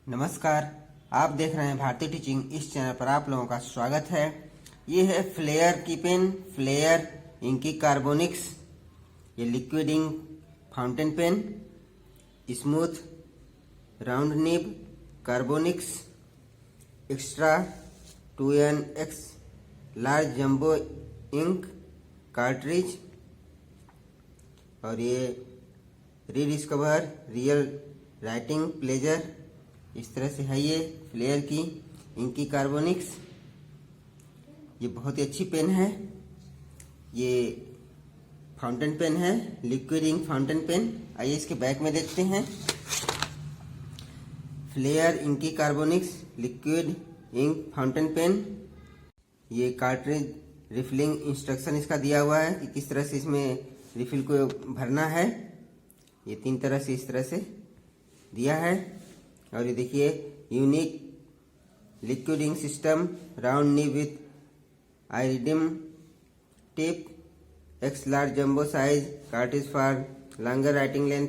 नमस्कार, आप देख रहे हैं भारतीय टीचिंग। इस चैनल पर आप लोगों का स्वागत है। ये है फ्लेयर की पेन, फ्लेयर इंकी कार्बोनिक्स। ये liquid ink fountain pen, smooth round nib Carbonix extra 2NX large jumbo ink cartridge. और ये रीडिस्कवर रियल राइटिंग प्लेजर, इस तरह से है ये फ्लेयर की इंकी कार्बोनिक्स। ये बहुत ही अच्छी पेन है। ये फाउंटेन पेन है, लिक्विड इंक फाउंटेन पेन। आइए इसके बैक में देखते हैं। Flair Inky Carbonix liquid ink fountain pen. ये कार्ट्रिज रिफिलिंग इंस्ट्रक्शन इसका दिया हुआ है कि किस तरह से इसमें रिफिल को भरना है। ये 3 तरह से इस तरह से दिया है। और ये देखिए, unique liquid ink system, round nib with iridium tip, X large jumbo size cartridge for longer writing length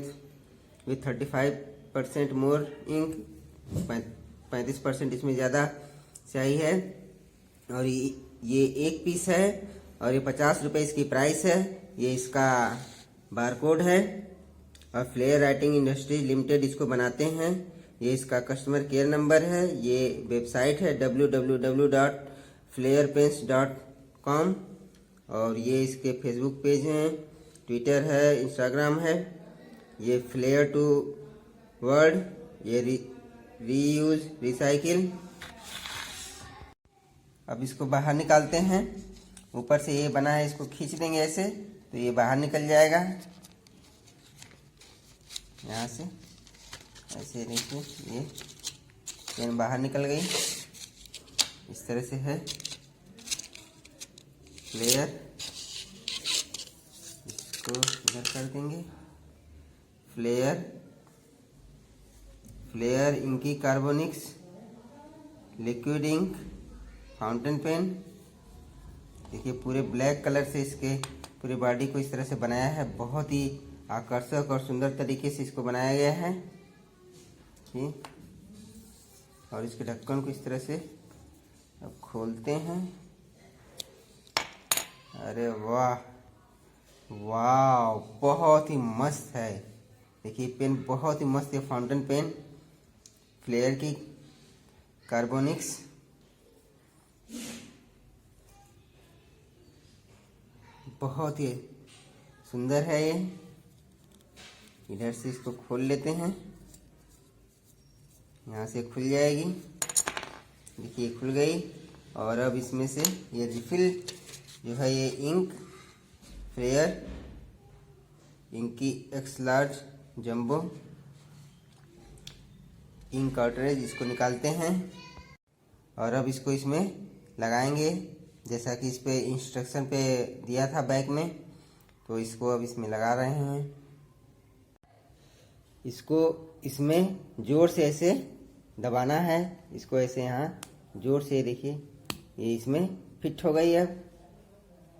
with 35% more ink. 35% इसमें ज़्यादा स्याही है। और ये 1 पीस है और ये 50 रुपये इसकी प्राइस है। ये इसका बारकोड है। और फ्लेयर राइटिंग इंडस्ट्रीज लिमिटेड इसको बनाते हैं। ये इसका कस्टमर केयर नंबर है। ये वेबसाइट है www.flayerpens.com। और ये इसके फेसबुक पेज हैं, ट्विटर है, इंस्टाग्राम है। ये फ्लेयर टू वर्ड, ये रीयूज रिसाइकिल। अब इसको बाहर निकालते हैं। ऊपर से ये बना है, इसको खींच देंगे ऐसे तो ये बाहर निकल जाएगा। यहाँ से ऐसे देखिए, ये पेन बाहर निकल गई। इस तरह से है फ्लेयर। इसको इधर कर देंगे। Flair Inky Carbonix liquid ink fountain pen. देखिए, पूरे ब्लैक कलर से इसके पूरे बॉडी को इस तरह से बनाया है। बहुत ही आकर्षक और सुंदर तरीके से इसको बनाया गया है। ठीक, और इसके ढक्कन को इस तरह से अब खोलते हैं। अरे वाह वाह, बहुत ही मस्त है। देखिए, पेन बहुत ही मस्त है। फाउंटेन पेन फ्लेयर की कार्बोनिक्स। बहुत ही सुंदर है ये। इधर से इसको खोल लेते हैं। यहाँ से खुल जाएगी। देखिए, खुल गई। और अब इसमें से ये रिफिल जो है, ये ink flair inky X large jumbo ink cartridge, इसको निकालते हैं। और अब इसको इसमें लगाएंगे जैसा कि इस पे इंस्ट्रक्शन पे दिया था बैक में। तो इसको अब इसमें लगा रहे हैं। इसको इसमें जोर से ऐसे दबाना है। इसको ऐसे यहाँ जोर से, देखिए ये इसमें फिट हो गई है।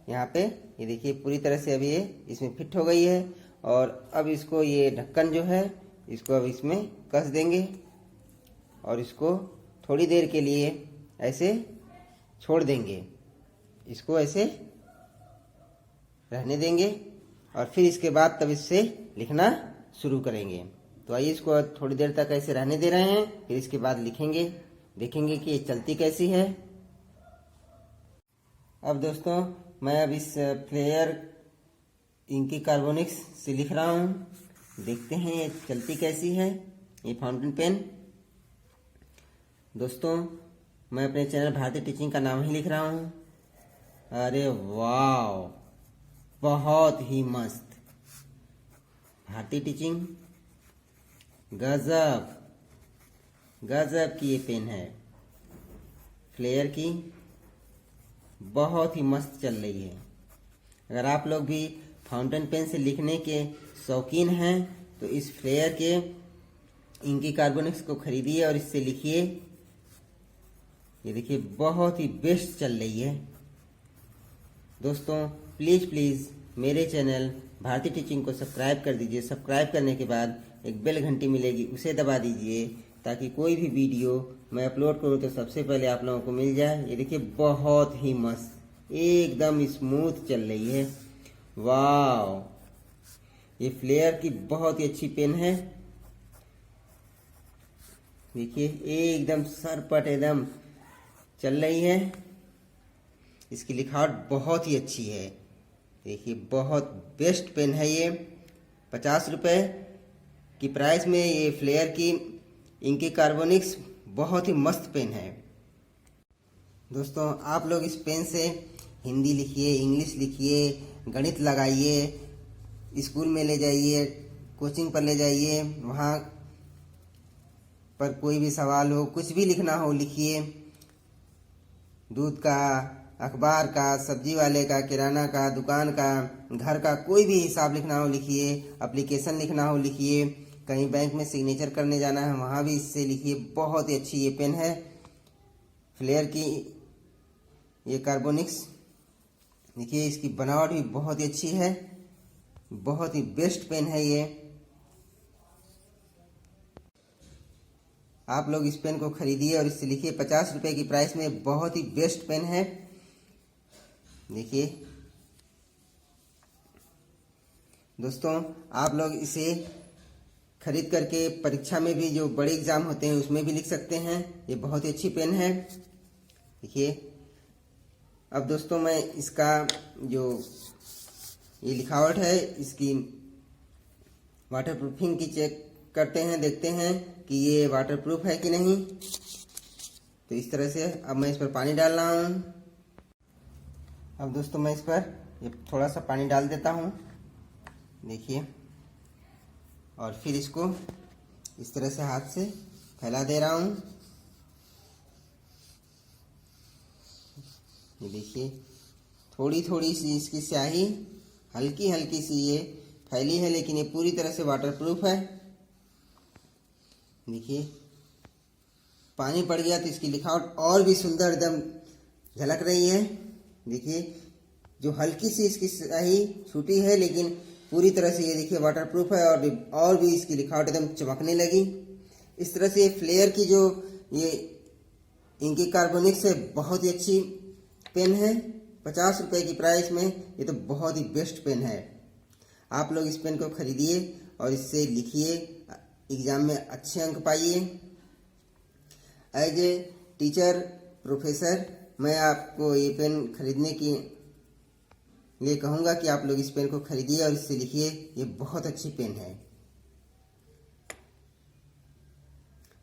यहाँ पे ये देखिए, पूरी तरह से अभी ये इसमें फिट हो गई है। और अब इसको, ये ढक्कन जो है, इसको अब इसमें कस देंगे। और इसको थोड़ी देर के लिए ऐसे छोड़ देंगे। इसको ऐसे रहने देंगे और फिर इसके बाद तब इससे लिखना शुरू करेंगे। तो आइए इसको थोड़ी देर तक ऐसे रहने दे रहे हैं, फिर इसके बाद लिखेंगे, देखेंगे कि ये चलती कैसी है। अब दोस्तों, मैं अब इस फ्लेयर इंकी कार्बोनिक्स से लिख रहा हूँ। देखते हैं ये चलती कैसी है, ये फाउंटेन पेन। दोस्तों, मैं अपने चैनल भारतीय टीचिंग का नाम ही लिख रहा हूँ। अरे वाह, बहुत ही मस्त। भारतीय टीचिंग गजब गजब की ये पेन है। फ्लेयर की बहुत ही मस्त चल रही है। अगर आप लोग भी फाउंटेन पेन से लिखने के शौकीन हैं तो इस फ्लेयर के इंकी कार्बोनिक्स को खरीदिए और इससे लिखिए। ये देखिए, बहुत ही बेस्ट चल रही है। दोस्तों, प्लीज़ मेरे चैनल भारतीय टीचिंग को सब्सक्राइब कर दीजिए। सब्सक्राइब करने के बाद एक बेल घंटी मिलेगी, उसे दबा दीजिए ताकि कोई भी वीडियो मैं अपलोड करूं तो सबसे पहले आप लोगों को मिल जाए। ये देखिए बहुत ही मस्त एकदम स्मूथ चल रही है। वाह, ये फ्लेयर की बहुत ही अच्छी पेन है। देखिए एकदम सरपट एकदम चल रही है। इसकी लिखावट बहुत ही अच्छी है। देखिए बहुत बेस्ट पेन है ये। 50 रुपये की प्राइस में ये फ्लेयर की इंकी कार्बोनिक्स बहुत ही मस्त पेन है। दोस्तों आप लोग इस पेन से हिंदी लिखिए, इंग्लिश लिखिए, गणित लगाइए, स्कूल में ले जाइए, कोचिंग पर ले जाइए, वहाँ पर कोई भी सवाल हो, कुछ भी लिखना हो लिखिए। दूध का, अखबार का, सब्जी वाले का, किराना का, दुकान का, घर का कोई भी हिसाब लिखना हो लिखिए। एप्लीकेशन लिखना हो लिखिए। कहीं बैंक में सिग्नेचर करने जाना है वहाँ भी इससे लिखिए। बहुत ही अच्छी ये पेन है फ्लेयर की ये कार्बोनिक्स। देखिए इसकी बनावट भी बहुत ही अच्छी है। बहुत ही बेस्ट पेन है ये। आप लोग इस पेन को खरीदिए और इससे लिखिए। 50 रुपये की प्राइस में बहुत ही बेस्ट पेन है। देखिए दोस्तों आप लोग इसे खरीद करके परीक्षा में भी, जो बड़े एग्जाम होते हैं उसमें भी लिख सकते हैं। ये बहुत ही अच्छी पेन है। देखिए अब दोस्तों मैं इसका जो ये लिखावट है इसकी वाटरप्रूफिंग की चेक करते हैं, देखते हैं कि ये वाटरप्रूफ है कि नहीं। तो इस तरह से अब मैं इस पर पानी डाल रहा हूँ। अब दोस्तों मैं इस पर ये थोड़ा सा पानी डाल देता हूँ। देखिए और फिर इसको इस तरह से हाथ से फैला दे रहा हूँ। ये देखिए थोड़ी थोड़ी सी इसकी स्याही हल्की हल्की सी ये फैली है, लेकिन ये पूरी तरह से वाटरप्रूफ है। देखिए पानी पड़ गया तो इसकी लिखावट और भी सुंदर एकदम झलक रही है। देखिए जो हल्की सी इसकी स्याही छूटी है, लेकिन पूरी तरह से ये देखिए वाटरप्रूफ है और भी इसकी लिखावट एकदम चमकने लगी। इस तरह से फ्लेयर की जो ये इंकी कार्बोनिक्स है बहुत ही अच्छी पेन है। 50 रुपये की प्राइस में ये तो बहुत ही बेस्ट पेन है। आप लोग इस पेन को खरीदिए और इससे लिखिए, एग्जाम में अच्छे अंक पाइए। एज ए टीचर प्रोफेसर मैं आपको ये पेन खरीदने के लिए कहूँगा कि आप लोग इस पेन को खरीदिए और इससे लिखिए। ये बहुत अच्छी पेन है।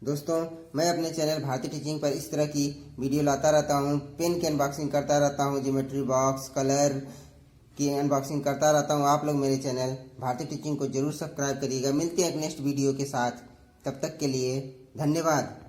दोस्तों मैं अपने चैनल भारती टीचिंग पर इस तरह की वीडियो लाता रहता हूँ। पेन की अनबॉक्सिंग करता रहता हूँ, ज्योमेट्री बॉक्स, कलर की अनबॉक्सिंग करता रहता हूँ। आप लोग मेरे चैनल भारती टीचिंग को जरूर सब्सक्राइब करिएगा। मिलते हैं एक नेक्स्ट वीडियो के साथ। तब तक के लिए धन्यवाद।